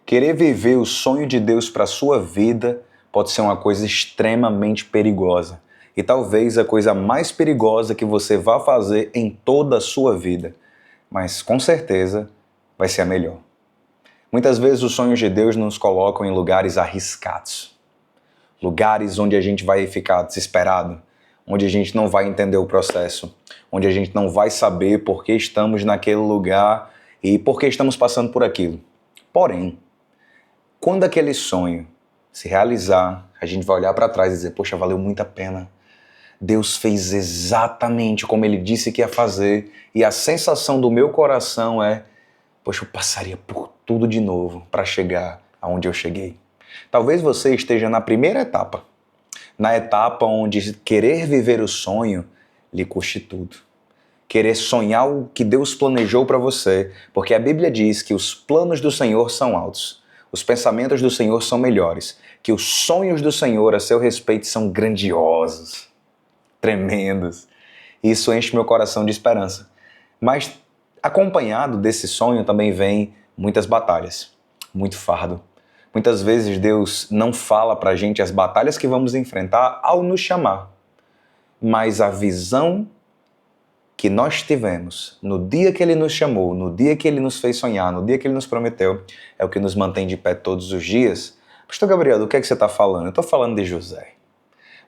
Querer viver o sonho de Deus para a sua vida pode ser uma coisa extremamente perigosa. E talvez a coisa mais perigosa que você vá fazer em toda a sua vida. Mas com certeza vai ser a melhor. Muitas vezes os sonhos de Deus nos colocam em lugares arriscados. Lugares onde a gente vai ficar desesperado, onde a gente não vai entender o processo, onde a gente não vai saber por que estamos naquele lugar e por que estamos passando por aquilo. Porém, quando aquele sonho se realizar, a gente vai olhar para trás e dizer, poxa, valeu muito a pena. Deus fez exatamente como Ele disse que ia fazer e a sensação do meu coração é, poxa, eu passaria por tudo de novo para chegar aonde eu cheguei. Talvez você esteja na primeira etapa, na etapa onde querer viver o sonho lhe custe tudo. Querer sonhar o que Deus planejou para você, porque a Bíblia diz que os planos do Senhor são altos, os pensamentos do Senhor são melhores, que os sonhos do Senhor a seu respeito são grandiosos, tremendos. Isso enche meu coração de esperança. Mas acompanhado desse sonho também vem muitas batalhas, muito fardo. Muitas vezes Deus não fala pra gente as batalhas que vamos enfrentar ao nos chamar, mas a visão que nós tivemos no dia que Ele nos chamou, no dia que Ele nos fez sonhar, no dia que Ele nos prometeu, é o que nos mantém de pé todos os dias. Pastor Gabriel, do que é que você está falando? Eu estou falando de José.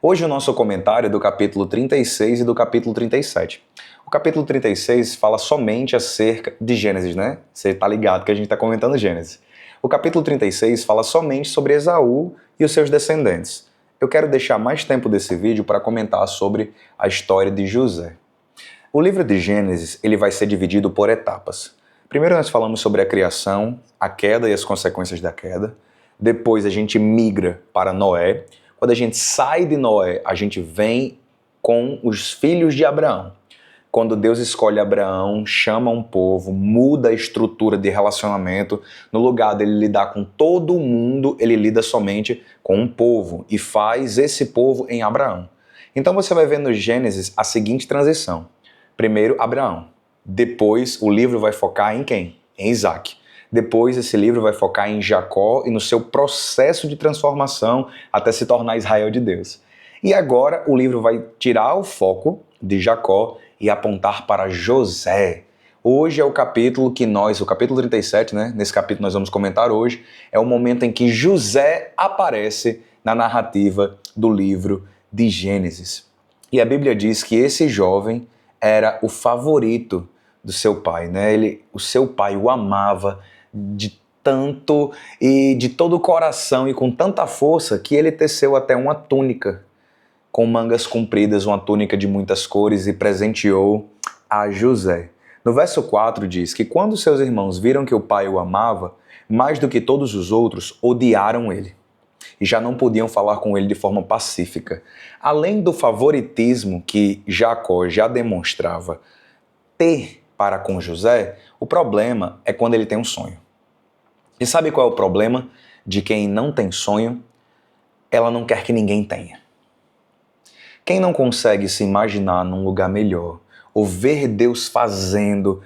Hoje o nosso comentário é do capítulo 36 e do capítulo 37. O capítulo 36 fala somente acerca de Gênesis, né? Você está ligado que a gente está comentando Gênesis. O capítulo 36 fala somente sobre Esaú e os seus descendentes. Eu quero deixar mais tempo desse vídeo para comentar sobre a história de José. O livro de Gênesis ele vai ser dividido por etapas. Primeiro nós falamos sobre a criação, a queda e as consequências da queda. Depois a gente migra para Noé. Quando a gente sai de Noé, a gente vem com os filhos de Abraão. Quando Deus escolhe Abraão, chama um povo, muda a estrutura de relacionamento, no lugar dele lidar com todo mundo, ele lida somente com um povo e faz esse povo em Abraão. Então você vai ver no Gênesis a seguinte transição. Primeiro, Abraão. Depois, o livro vai focar em quem? Em Isaac. Depois, esse livro vai focar em Jacó e no seu processo de transformação até se tornar Israel de Deus. E agora, o livro vai tirar o foco de Jacó e apontar para José. Hoje é o capítulo que o capítulo 37, né? Nesse capítulo nós vamos comentar hoje, é o momento em que José aparece na narrativa do livro de Gênesis. E a Bíblia diz que esse jovem era o favorito do seu pai, né? O seu pai o amava de tanto e de todo o coração e com tanta força que ele teceu até uma túnica com mangas compridas, uma túnica de muitas cores e presenteou a José. No verso 4 diz que quando seus irmãos viram que o pai o amava, mais do que todos os outros, odiaram ele. E já não podiam falar com ele de forma pacífica. Além do favoritismo que Jacó já demonstrava ter para com José, o problema é quando ele tem um sonho. E sabe qual é o problema de quem não tem sonho? Ela não quer que ninguém tenha. Quem não consegue se imaginar num lugar melhor, ou ver Deus fazendo,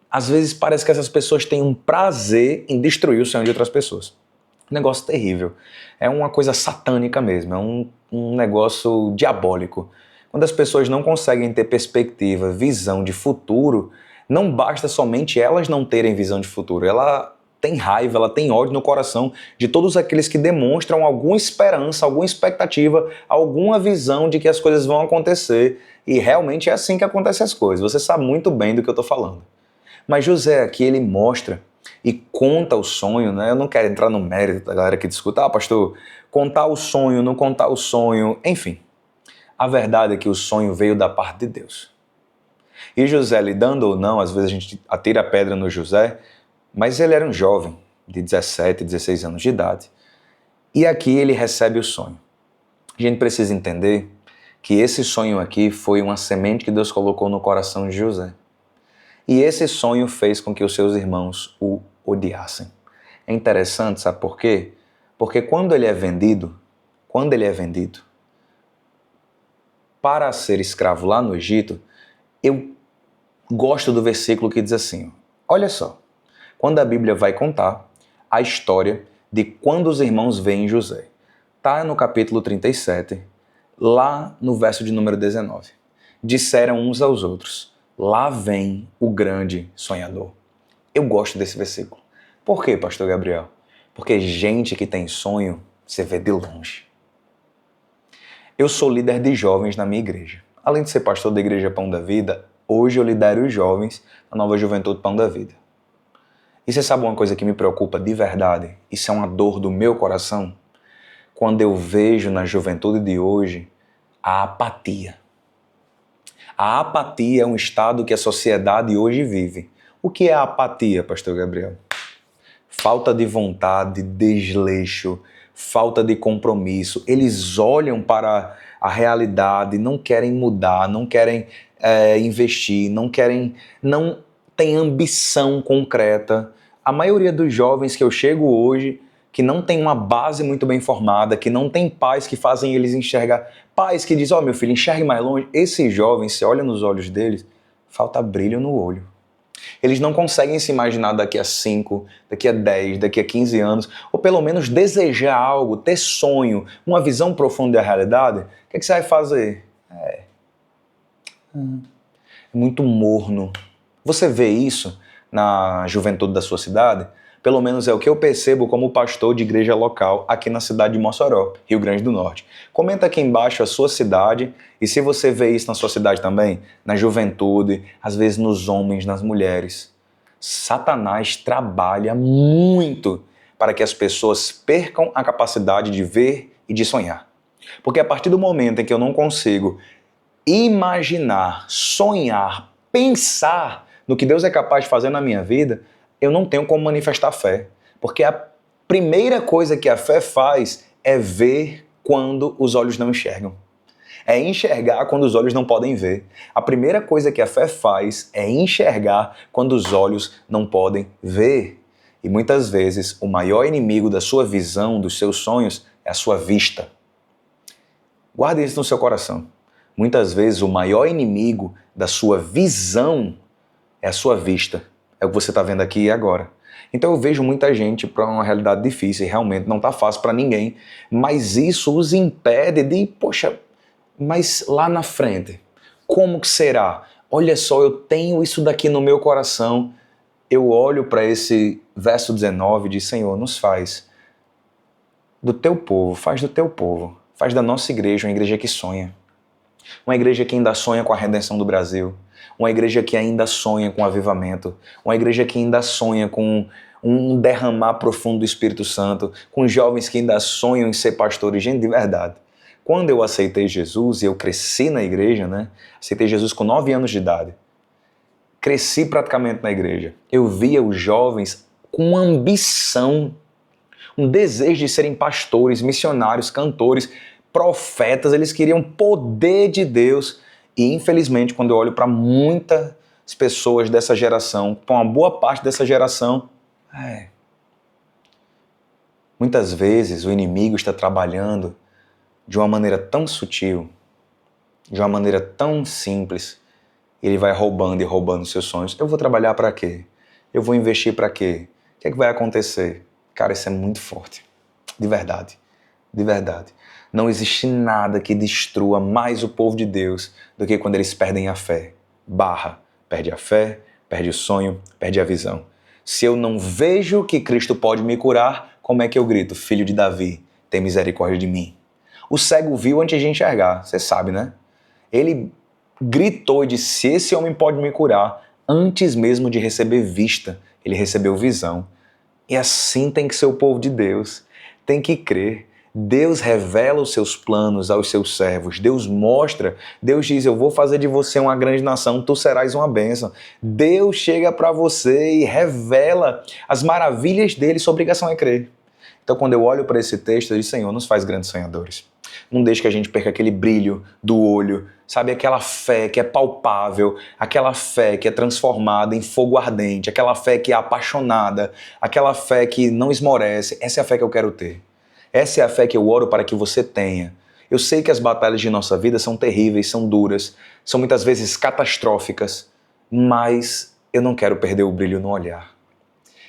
às vezes parece que essas pessoas têm um prazer em destruir o sonho de outras pessoas. Um negócio terrível. É uma coisa satânica mesmo, é um negócio diabólico. Quando as pessoas não conseguem ter perspectiva, visão de futuro, não basta somente elas não terem visão de futuro. Ela tem raiva, ela tem ódio no coração de todos aqueles que demonstram alguma esperança, alguma expectativa, alguma visão de que as coisas vão acontecer. E realmente é assim que acontecem as coisas. Você sabe muito bem do que eu estou falando. Mas José aqui, ele mostra e conta o sonho, né? Eu não quero entrar no mérito da galera que discuta, pastor, contar o sonho, não contar o sonho, enfim. A verdade é que o sonho veio da parte de Deus. E José, lidando ou não, às vezes a gente atira a pedra no José, mas ele era um jovem de 17, 16 anos de idade. E aqui ele recebe o sonho. A gente precisa entender que esse sonho aqui foi uma semente que Deus colocou no coração de José. E esse sonho fez com que os seus irmãos o odiassem. É interessante, sabe por quê? Porque quando ele é vendido para ser escravo lá no Egito, eu gosto do versículo que diz assim, olha só, quando a Bíblia vai contar a história de quando os irmãos veem José. Está no capítulo 37, lá no verso de número 19. Disseram uns aos outros: lá vem o grande sonhador. Eu gosto desse versículo. Por quê, pastor Gabriel? Porque gente que tem sonho, você vê de longe. Eu sou líder de jovens na minha igreja. Além de ser pastor da Igreja Pão da Vida, hoje eu lidero os jovens da Nova Juventude Pão da Vida. E você sabe uma coisa que me preocupa de verdade? Isso é uma dor do meu coração. Quando eu vejo na juventude de hoje a apatia. A apatia é um estado que a sociedade hoje vive. O que é a apatia, pastor Gabriel? Falta de vontade, desleixo, falta de compromisso. Eles olham para a realidade, não querem mudar, não querem investir, não têm ambição concreta. A maioria dos jovens que eu chego hoje, que não tem uma base muito bem formada, que não tem pais que fazem eles enxergar, pais que dizem, meu filho, enxergue mais longe. Esses jovens, você olha nos olhos deles, falta brilho no olho. Eles não conseguem se imaginar daqui a 5, daqui a 10, daqui a 15 anos, ou pelo menos desejar algo, ter sonho, uma visão profunda da realidade. O que você vai fazer? É muito morno. Você vê isso na juventude da sua cidade? Pelo menos é o que eu percebo como pastor de igreja local aqui na cidade de Mossoró, Rio Grande do Norte. Comenta aqui embaixo a sua cidade e se você vê isso na sua cidade também, na juventude, às vezes nos homens, nas mulheres. Satanás trabalha muito para que as pessoas percam a capacidade de ver e de sonhar. Porque a partir do momento em que eu não consigo imaginar, sonhar, pensar no que Deus é capaz de fazer na minha vida, eu não tenho como manifestar fé. Porque a primeira coisa que a fé faz é ver quando os olhos não enxergam. É enxergar quando os olhos não podem ver. A primeira coisa que a fé faz é enxergar quando os olhos não podem ver. E muitas vezes o maior inimigo da sua visão, dos seus sonhos, é a sua vista. Guarde isso no seu coração. Muitas vezes o maior inimigo da sua visão é a sua vista. É o que você está vendo aqui e agora. Então eu vejo muita gente para uma realidade difícil e realmente não está fácil para ninguém, mas isso os impede de, poxa, mas lá na frente, como que será? Olha só, eu tenho isso daqui no meu coração. Eu olho para esse verso 19 e diz, Senhor, nos faz do teu povo, faz do teu povo, faz da nossa igreja uma igreja que sonha. Uma igreja que ainda sonha com a redenção do Brasil. Uma igreja que ainda sonha com avivamento. Uma igreja que ainda sonha com um derramar profundo do Espírito Santo. Com jovens que ainda sonham em ser pastores. Gente, de verdade. Quando eu aceitei Jesus e eu cresci na igreja, né? Aceitei Jesus com 9 anos de idade. Cresci praticamente na igreja. Eu via os jovens com ambição, um desejo de serem pastores, missionários, cantores, profetas, eles queriam poder de Deus. E infelizmente, quando eu olho para muitas pessoas dessa geração, para uma boa parte dessa geração, muitas vezes o inimigo está trabalhando de uma maneira tão sutil, de uma maneira tão simples, e ele vai roubando e roubando seus sonhos. Eu vou trabalhar para quê? Eu vou investir para quê? O que é que vai acontecer? Cara, isso é muito forte. De verdade. De verdade. Não existe nada que destrua mais o povo de Deus do que quando eles perdem a fé. Perde a fé, perde o sonho, perde a visão. Se eu não vejo que Cristo pode me curar, como é que eu grito? Filho de Davi, tem misericórdia de mim. O cego viu antes de enxergar, você sabe, né? Ele gritou e disse, esse homem pode me curar. Antes mesmo de receber vista, ele recebeu visão. E assim tem que ser o povo de Deus. Tem que crer. Deus revela os seus planos aos seus servos. Deus mostra. Deus diz, eu vou fazer de você uma grande nação, tu serás uma bênção. Deus chega para você e revela as maravilhas dele. Sua obrigação é crer. Então, quando eu olho para esse texto, eu digo, Senhor, nos faz grandes sonhadores. Não deixe que a gente perca aquele brilho do olho, sabe? Aquela fé que é palpável, aquela fé que é transformada em fogo ardente, aquela fé que é apaixonada, aquela fé que não esmorece. Essa é a fé que eu quero ter. Essa é a fé que eu oro para que você tenha. Eu sei que as batalhas de nossa vida são terríveis, são duras, são muitas vezes catastróficas, mas eu não quero perder o brilho no olhar.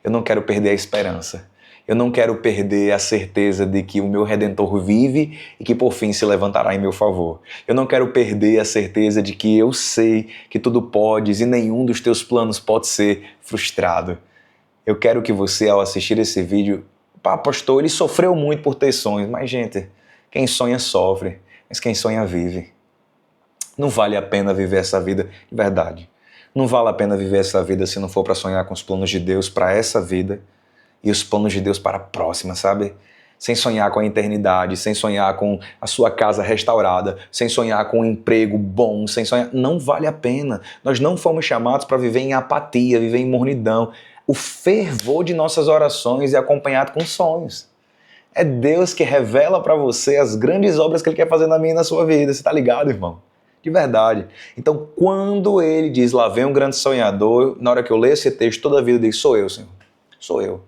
Eu não quero perder a esperança. Eu não quero perder a certeza de que o meu Redentor vive e que por fim se levantará em meu favor. Eu não quero perder a certeza de que eu sei que tudo podes e nenhum dos teus planos pode ser frustrado. Eu quero que você, ao assistir esse vídeo, pastor, ele sofreu muito por ter sonhos, mas gente, quem sonha sofre, mas quem sonha vive. Não vale a pena viver essa vida de verdade. Não vale a pena viver essa vida se não for para sonhar com os planos de Deus para essa vida e os planos de Deus para a próxima, sabe? Sem sonhar com a eternidade, sem sonhar com a sua casa restaurada, sem sonhar com um emprego bom, sem sonhar... Não vale a pena. Nós não fomos chamados para viver em apatia, viver em mornidão. O fervor de nossas orações é acompanhado com sonhos. É Deus que revela para você as grandes obras que Ele quer fazer na minha e na sua vida. Você está ligado, irmão? De verdade. Então, quando Ele diz, lá vem um grande sonhador, na hora que eu leio esse texto, toda a vida eu digo, sou eu, Senhor. Sou eu.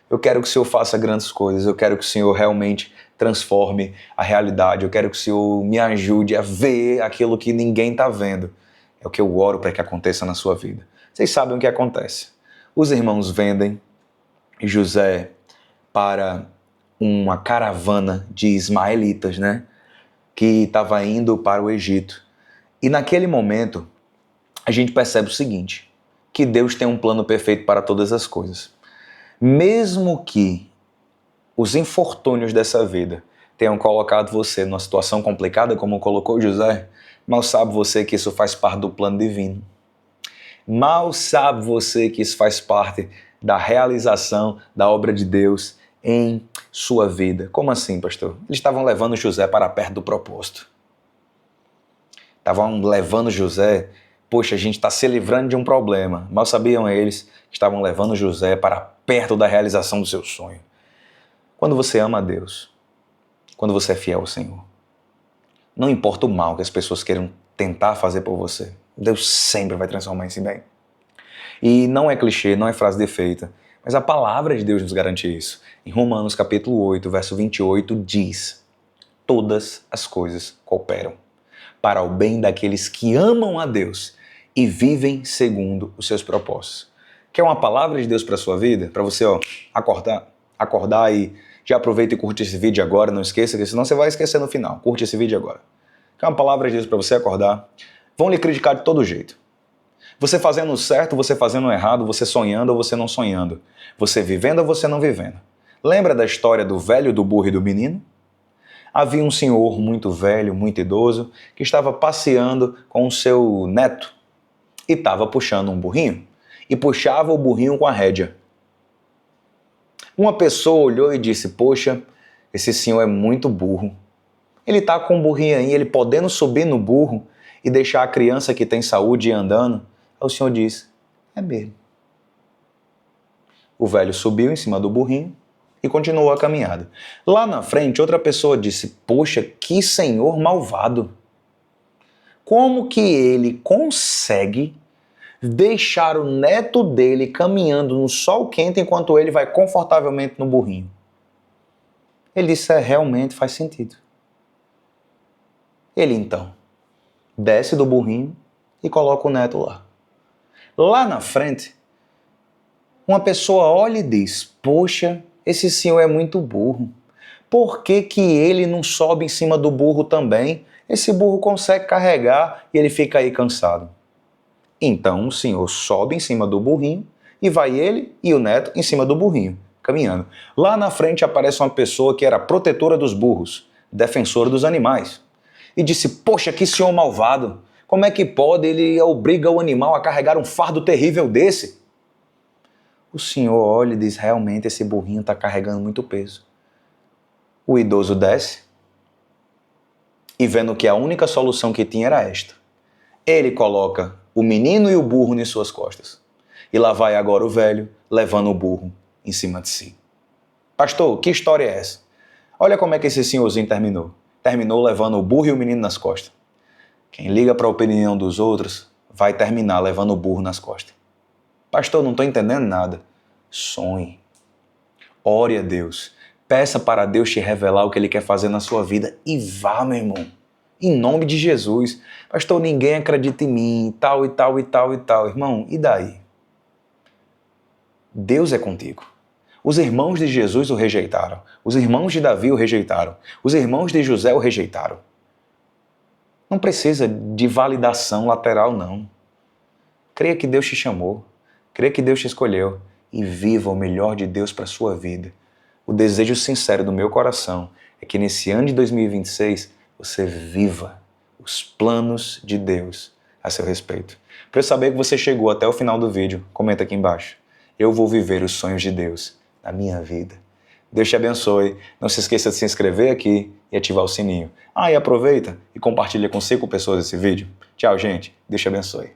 Eu quero que o Senhor faça grandes coisas, eu quero que o Senhor realmente transforme a realidade, eu quero que o Senhor me ajude a ver aquilo que ninguém está vendo. É o que eu oro para que aconteça na sua vida. Vocês sabem o que acontece. Os irmãos vendem José para uma caravana de ismaelitas, né? Que estava indo para o Egito. E naquele momento, a gente percebe o seguinte, que Deus tem um plano perfeito para todas as coisas. Mesmo que os infortúnios dessa vida tenham colocado você numa situação complicada, como colocou José, mal sabe você que isso faz parte do plano divino. Mal sabe você que isso faz parte da realização da obra de Deus em sua vida. Como assim, pastor? Eles estavam levando José para perto do propósito. Estavam levando José, poxa, a gente está se livrando de um problema. Mal sabiam eles que estavam levando José para perto da realização do seu sonho. Quando você ama a Deus, quando você é fiel ao Senhor, não importa o mal que as pessoas queiram tentar fazer por você, Deus sempre vai transformar isso em bem. E não é clichê, não é frase de efeito, mas a palavra de Deus nos garante isso. Em Romanos capítulo 8, verso 28 diz, todas as coisas cooperam para o bem daqueles que amam a Deus e vivem segundo os seus propósitos. Quer uma palavra de Deus para a sua vida? Para você acordar e já aproveita e curte esse vídeo agora, não esqueça, que senão você vai esquecer no final. Curte esse vídeo agora. Quer uma palavra de Deus para você acordar? Vão lhe criticar de todo jeito. Você fazendo o certo, você fazendo o errado, você sonhando ou você não sonhando. Você vivendo ou você não vivendo. Lembra da história do velho, do burro e do menino? Havia um senhor muito velho, muito idoso, que estava passeando com o seu neto e estava puxando um burrinho. E puxava o burrinho com a rédea. Uma pessoa olhou e disse, poxa, esse senhor é muito burro. Ele está com o burrinho aí, ele podendo subir no burro e deixar a criança que tem saúde ir andando. Aí o senhor disse, é mesmo. O velho subiu em cima do burrinho e continuou a caminhada. Lá na frente, outra pessoa disse, poxa, que senhor malvado. Como que ele consegue deixar o neto dele caminhando no sol quente enquanto ele vai confortavelmente no burrinho? Ele disse, realmente faz sentido. Ele então desce do burrinho e coloca o neto lá. Lá na frente, uma pessoa olha e diz, poxa, esse senhor é muito burro. Por que que ele não sobe em cima do burro também? Esse burro consegue carregar e ele fica aí cansado. Então o senhor sobe em cima do burrinho e vai ele e o neto em cima do burrinho, caminhando. Lá na frente aparece uma pessoa que era protetora dos burros, defensora dos animais. E disse, poxa, que senhor malvado, como é que pode? Ele obriga o animal a carregar um fardo terrível desse. O senhor olha e diz, realmente esse burrinho está carregando muito peso. O idoso desce e vendo que a única solução que tinha era esta. Ele coloca o menino e o burro em suas costas. E lá vai agora o velho levando o burro em cima de si. Pastor, que história é essa? Olha como é que esse senhorzinho terminou. Terminou levando o burro e o menino nas costas. Quem liga para a opinião dos outros vai terminar levando o burro nas costas. Pastor, não estou entendendo nada. Sonhe. Ore a Deus. Peça para Deus te revelar o que Ele quer fazer na sua vida e vá, meu irmão. Em nome de Jesus. Pastor, ninguém acredita em mim, tal e tal e tal e tal. Irmão, e daí? Deus é contigo. Os irmãos de Jesus o rejeitaram. Os irmãos de Davi o rejeitaram. Os irmãos de José o rejeitaram. Não precisa de validação lateral, não. Creia que Deus te chamou. Creia que Deus te escolheu. E viva o melhor de Deus para a sua vida. O desejo sincero do meu coração é que nesse ano de 2026 você viva os planos de Deus a seu respeito. Para eu saber que você chegou até o final do vídeo, comenta aqui embaixo. Eu vou viver os sonhos de Deus na minha vida. Deus te abençoe. Não se esqueça de se inscrever aqui e ativar o sininho. E aproveita e compartilha com 5 pessoas esse vídeo. Tchau, gente. Deus te abençoe.